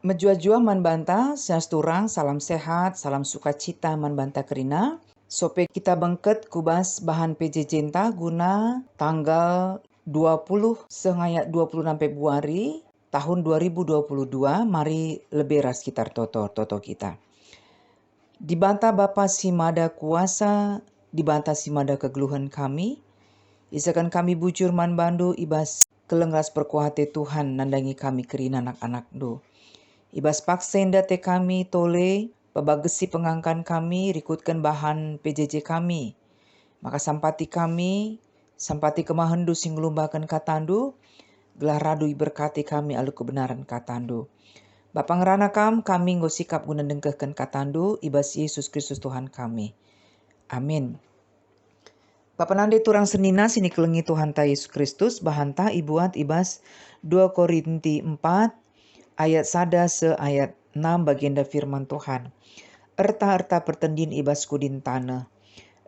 Menjua-jua man banta, siasturang, salam sehat, salam sukacita man banta kerina. Sope kita bengket kubas bahan PJ Jenta guna tanggal 20 sengayat 26 Februari tahun 2022. Mari lebih ras sekitar toto kita. Dibantah Bapa Simada kuasa, dibantah Simada kegeluhan kami. Isakan kami bujur man bandu ibas kelengras perkuhate Tuhan nandangi kami kerina anak-anak do. Ibas paksenda te kami tole pebagesi pengangkan kami rikutkan bahan PJJ kami. Maka sampati kami, sampati kemahendu singlumbakan katandu, gelah radui berkati kami alu kebenaran katandu. Bapa ngerana kami nggo sikap guna dengkehkan katandu, ibas Yesus Kristus Tuhan kami. Amin. Bapa nande turang senina sini kelengi Tuhan ta Yesus Kristus, bahanta ibuat ibas 2 Korinti 4, ayat sada se ayat 6 baginda firman Tuhan. Erta-erta pertendin ibas kudin tanah.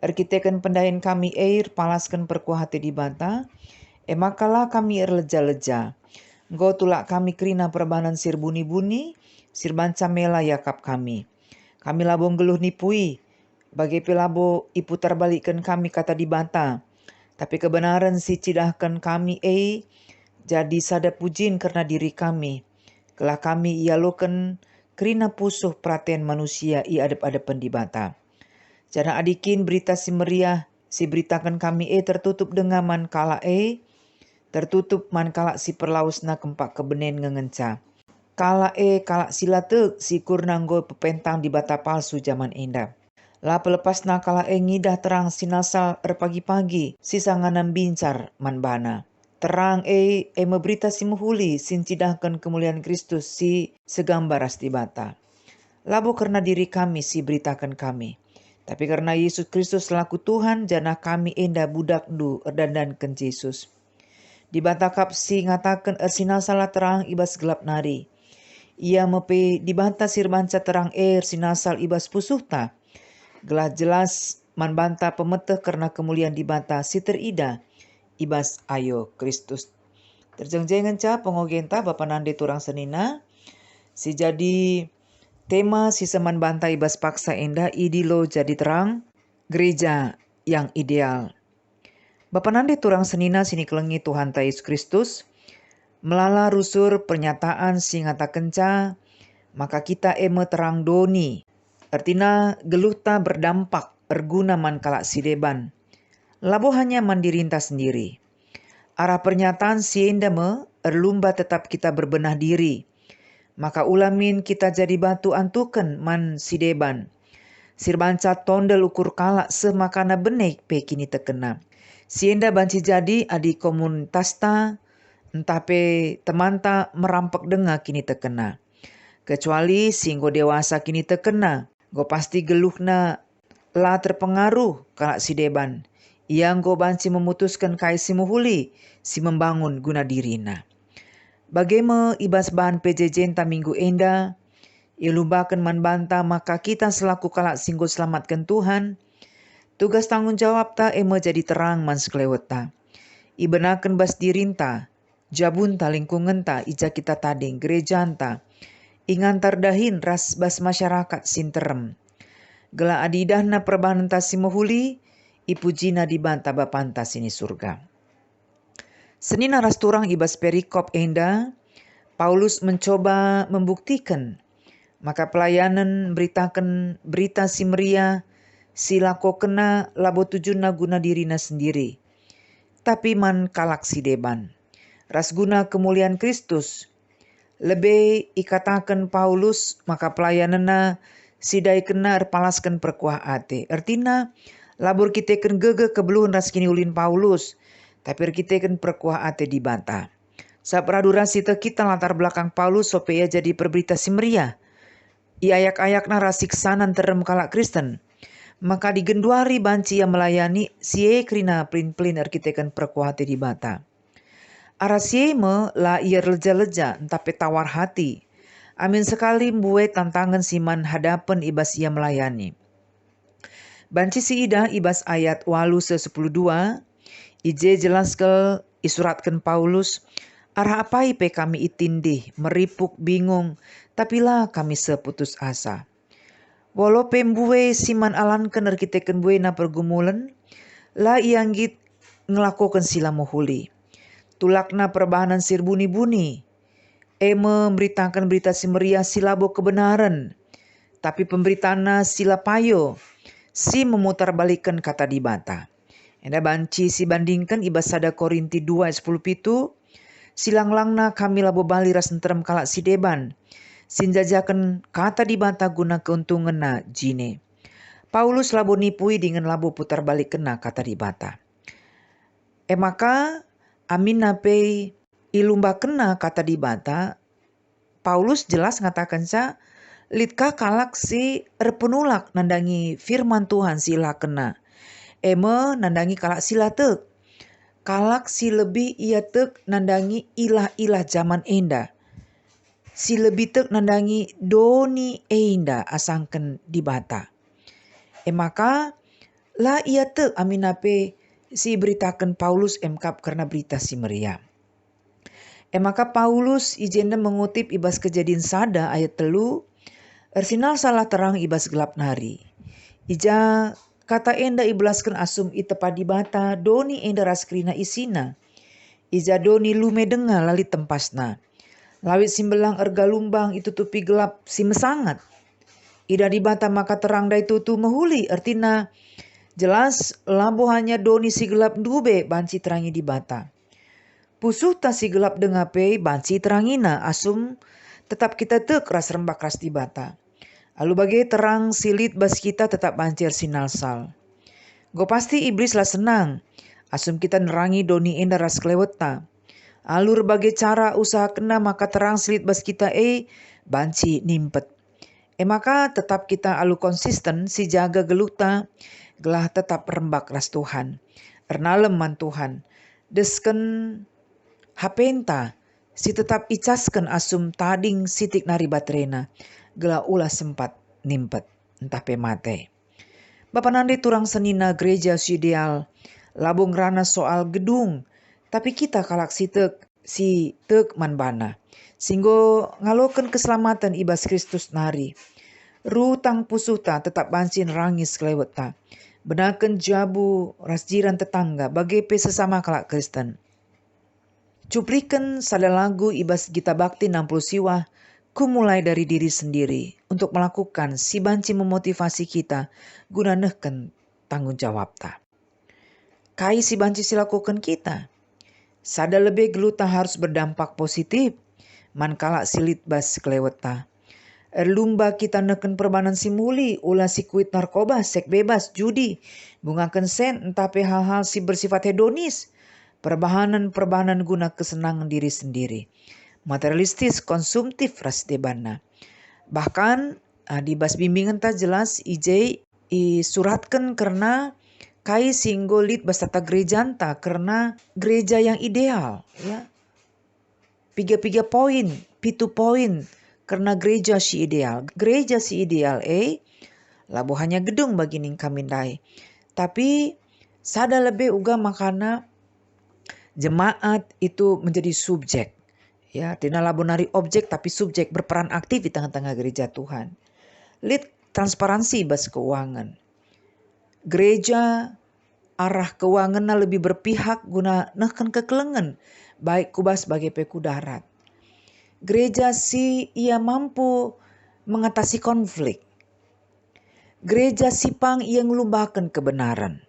Erkitekan pendayan kami air palaskan perkuhati di bata. Makalah kami erleja-leja. Engkau tulak kami kerina perbanan sir buni-buni. Sir banca mela yakap kami. Kami labong geluh nipui. Bagai pelabo iputar balikkan kami kata di bata. Tapi kebenaran si cidahkan kami jadi sada pujin karena diri kami. Kelah kami ialukan kerina pusuh perhatian manusia i adep-adepan di bata. Jana adikin berita si meriah si beritakan kami tertutup dengan man kala tertutup man kala si perlaus na kempak kebenen ngengenca. Kala sila tek si kurnanggo pepentang di bata palsu zaman endah. La pelepas na kala ngidah terang sinasal pagi-pagi sisa nganam bincar man bana. Terang meberita si muhuli sin cidahkan kemuliaan Kristus si segambar asti bata. Labo karena diri kami si beritakan kami. Tapi karena Yesus Kristus selaku Tuhan jana kami enda budak du erdandankan Yesus. Dibantakap si ngatakan ersina salah terang ibas gelap nari. Ia mepe dibantah sirbanca terang sinasal ibas pusuhta. Gelah jelas man banta pemeteh karena kemuliaan dibantah si terida. Ibas ayo Kristus. Terjengjengan ca pengogenta Bapa nande turang senina. Si jadi tema si seman banta ibas paksa endah idilo jadi terang gereja yang ideal. Bapa nande turang senina sini kelengi Tuhan ta Yesus Kristus. Melala rusur pernyataan si ngata kenca maka kita terang doni. Artina geluhta berdampak erguna man kalak sideban. Labo hanya mandirinta sendiri. Arah pernyataan sienda erlumba tetap kita berbenah diri. Maka ulamin kita jadi batu antuken man sideban. Sirbanca tondel ukur kalak semakana benek pe kini tekena. Sienda banci jadi adi komunitasta entah pe temanta merampak denga kini tekena. Kecuali singgo dewasa kini tekena. Go pasti geluhna la terpengaruh kalak sideban. Yang go banci memutuskan kai si muhuli, si membangun guna dirina. Bagaimana ibas bahan PJJ ta minggu enda, ilumbakan man banta maka kita selaku kalak singgo selamatkan Tuhan, tugas tanggung jawab ta jadi terang man sekelewet ta. Ibenakan bas dirinta, jabun ta lingkungan ta, ija kita tading gereja ta, ingantar dahin ras bas masyarakat sinterem. Gela adidahna perbahanan ta si muhuli, ipujina dibanta bapanta sini surga. Senin aras turang ibas perikop enda, Paulus mencoba membuktikan, maka pelayanan beritakan berita si meriah, silako kena labo tujuna guna dirina sendiri. Tapi man kalak si deban, ras guna kemuliaan Kristus, lebih ikatakan Paulus, maka pelayanana sidai kena erpalaskan perkuah ate. Artina, labur kita ken gege kebeluhan ras kini ulin Paulus, tapi kita ken perkuah ate di banta. Sapradurasi te kita latar belakang Paulus supaya jadi perberita si meriah. Iayak-ayakna rasiksanan terem kalak Kristen. Maka digenduari banci yang melayani sie krina plin-plin arkiteken perkuah ate di banta. Arasieme la ia leja-leja entah tawar hati. Amin sekali membuat tantangan siman hadapan ibas ia melayani. Banci si ida ibas ayat walu se 10:2 ije jelaskan isuratkan Paulus Arah apa ipe kami itindih, meripuk bingung, tapilah kami seputus asa. Walau pembue siman alan kener kita bue na pergumulan, la ianggit ngelakukan sila mohuli. Tulakna perbahanan sir buni-buni, memberitakan berita si meriah silabo kebenaran, tapi pemberitana sila payo, si memutarbalikkan kata dibata. Enda banci si bandingkan ibasada Korinti 2 ayat 10 pitu, silang-langna kami labo bali ras tentrem kalak si deban, sinjajakan kata dibata guna keuntungan na jine. Paulus labo nipui dengan labo putar balik kena kata dibata. Maka amin nape ilumba kena kata dibata, Paulus jelas ngatakan sa litka kalak si erpenulak nandangi firman Tuhan sila kena. Nandangi kalak sila tek. Kalak si lebih ia tek nandangi ilah-ilah zaman enda. Si lebih tek nandangi doni enda asangken dibata. Maka la ia tek amin ape si beritakan Paulus emkap karena berita si meriam. Maka Paulus ijenda mengutip ibas kejadian sada ayat 3, ersinal salah terang ibas gelap nari. Ija kata enda iblaskan asum itepa dibata doni enda raskrina isina. Ija doni lume denga lali tempasna. Lawit simbelang erga lumbang itu tupi gelap si mesangat. Ida dibata maka terang dai tutu mehuli, artina jelas labo hanya doni si gelap dube banci terangi dibata. Pusuh ta si gelap dengape banci terangina asum tetap kita tek ras rembak ras dibata. Lalu bagai terang silit bas kita tetap bancer sinal sal. Go pasti iblis lah senang asum kita nerangi doni enda ras kleweta. Alur bagai cara usaha kena maka terang silit bas kita banci nimpet. Maka tetap kita alu konsisten si jaga geluta gelah tetap rembak ras Tuhan. Ernalem man Tuhan. Desken hapenta si tetap icaskan asum tading sitik nari batrena. Gelah ulah sempat nimpet entah pemate. Bapak nandi turang senina gereja ideal. Labung rana soal gedung. Tapi kita kalak si tek manbana. Singgo ngalokan keselamatan ibas Kristus nari. Rutang pusuta tetap bancin rangis keleweta. Benakan jabu ras jiran tetangga bagi sesama kalak Kristen. Cuplikan sada lagu ibas Gita Bakti 60 siwa. Ku mulai dari diri sendiri untuk melakukan si banci memotivasi kita guna nehken tanggung jawab ta. Kai si banci silakukan kita. Sada lebih geluta harus berdampak positif. Mankala silit bas keleweta. Erlumba kita neken perbanan simuli, ulah si kuit narkoba, sek bebas, judi, bunga konsen, entah hal-hal si bersifat hedonis. Perbahanan guna kesenangan diri sendiri. Materialistis, konsumtif ras debana. Bahkan di bas bimbingan ta jelas ije suratkan karena kai singgolit bas tata gerejanta karena gereja yang ideal ya. 3 poin, 7 poin karena gereja si ideal. Gereja si ideal labo hanya gedung bagi ning kamindai. Tapi sada lebih uga makana jemaat itu menjadi subjek. Ya, tina labo nari objek tapi subjek berperan aktif di tengah-tengah gereja Tuhan. Lid transparansi bas keuangan. Gereja arah keuangan lebih berpihak guna nehkan kekelengan baik kubas sebagai peku darat. Gereja si ia mampu mengatasi konflik. Gereja sipang ia ngelumbakan kebenaran.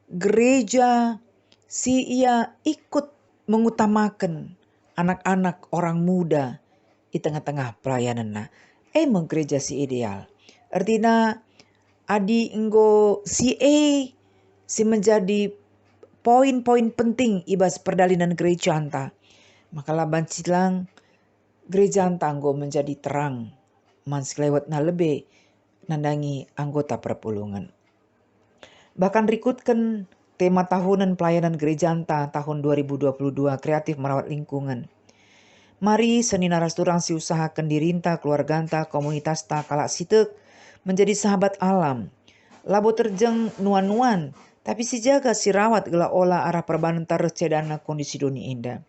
Gereja si ia ikut mengutamakan anak-anak orang muda di tengah-tengah pelayanan. Emang gereja si ideal. Artinya adi enggo si si menjadi poin-poin penting ibas perdalinan gereja anta. Maka laban silang gereja anta enggo menjadi terang. Mans lewat na lebih nandangi anggota perpulungan. Bahkan rikutkan tema tahunan pelayanan gereja anta tahun 2022 kreatif merawat lingkungan. Mari seni naras turang si usahakan dirinta, keluarga anta, komunitas ta kalak sitek menjadi sahabat alam. Labo terjeng nuan-nuan, tapi si jaga si rawat gela olah arah perbanan taruh cedana kondisi doni indah.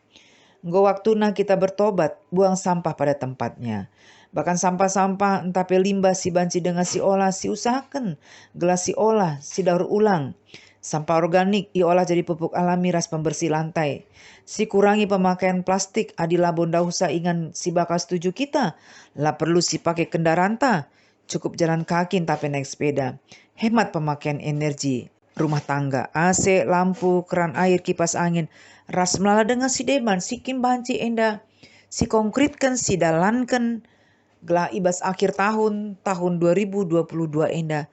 Nggo waktuna kita bertobat, buang sampah pada tempatnya. Bahkan sampah-sampah entah pe limbah si banci dengan si olah si usahakan. Gelas si olah, si daur ulang. Sampah organik iolah jadi pupuk alami ras pembersih lantai. Si kurangi pemakaian plastik adilah bonda usah ingan si bakal setuju kita. Lah perlu si pakai kendaraan ta. Cukup jalan kaki tapi naik sepeda. Hemat pemakaian energi rumah tangga, AC, lampu, keran air, kipas angin. Ras melala dengan si deban, si kim banci enda, si konkretkan, si dalankan. Gelah ibas akhir tahun 2022 enda.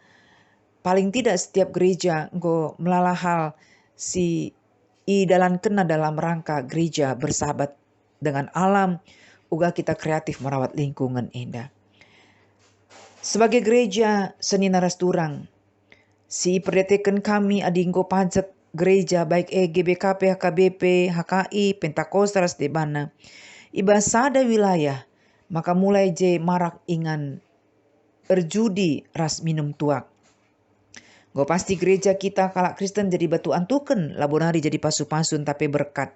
Paling tidak setiap gereja engkau melala hal si dalan kena dalam rangka gereja bersahabat dengan alam. Uga kita kreatif merawat lingkungan enda. Sebagai gereja seni naras turang, si perdetekan kami adingko pajak gereja baik GBKP, HKBP, HKI, Pentakosta ras debana. Iba sada wilayah, maka mulai je marak ingan erjudi ras minum tuak. Go pasti gereja kita kalak Kristen jadi batu antuken, labonari jadi pasu-pasun tapi berkat.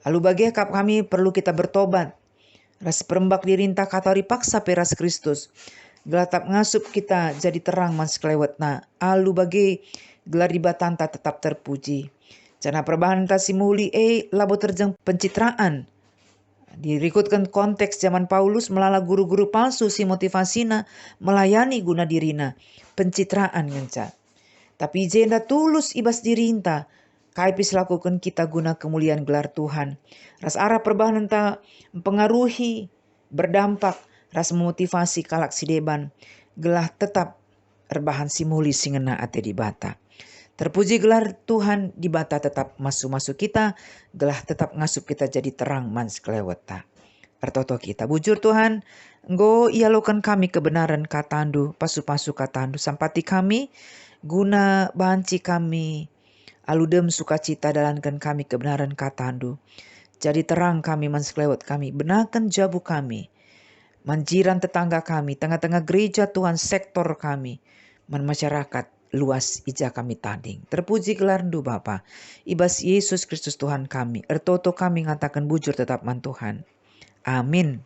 Lalu bagi kami perlu kita bertobat. Ras perembak dirintah katari paksa peras Kristus. Gelatap ngasup kita jadi terang mas kelewat na. Alu bagi gelar ribatanta tetap terpuji. Jana perbahan tasimuli labo terjang pencitraan. Dirikutkan konteks zaman Paulus melala guru-guru palsu si motivasina melayani guna dirina. Pencitraan ngenca. Tapi jenda tulus ibas dirinta. Kaipis lakukan kita guna kemuliaan gelar Tuhan. Ras arah perbahan ta mempengaruhi, berdampak, ras memotivasi kalak si deban. Gelah tetap erbahan simuli singena ate di bata. Terpuji gelar Tuhan di bata tetap masuk-masuk kita. Gelah tetap ngasup kita jadi terang mans keleweta. Ertoto kita bujur Tuhan. Enggo ialokan kami kebenaran katandu, pasu-pasu katandu. Sampati kami, guna banci kami. Aludem sukacita dalankan kami kebenaran katandu. Jadi terang kami mans kelewet kami. Benakan jabu kami. Manjiran tetangga kami, tengah-tengah gereja Tuhan sektor kami. Man masyarakat luas ija kami tanding. Terpuji gelar ndu Bapa. Ibas Yesus Kristus Tuhan kami. Ertoto kami ngatakan bujur tetap man Tuhan. Amin.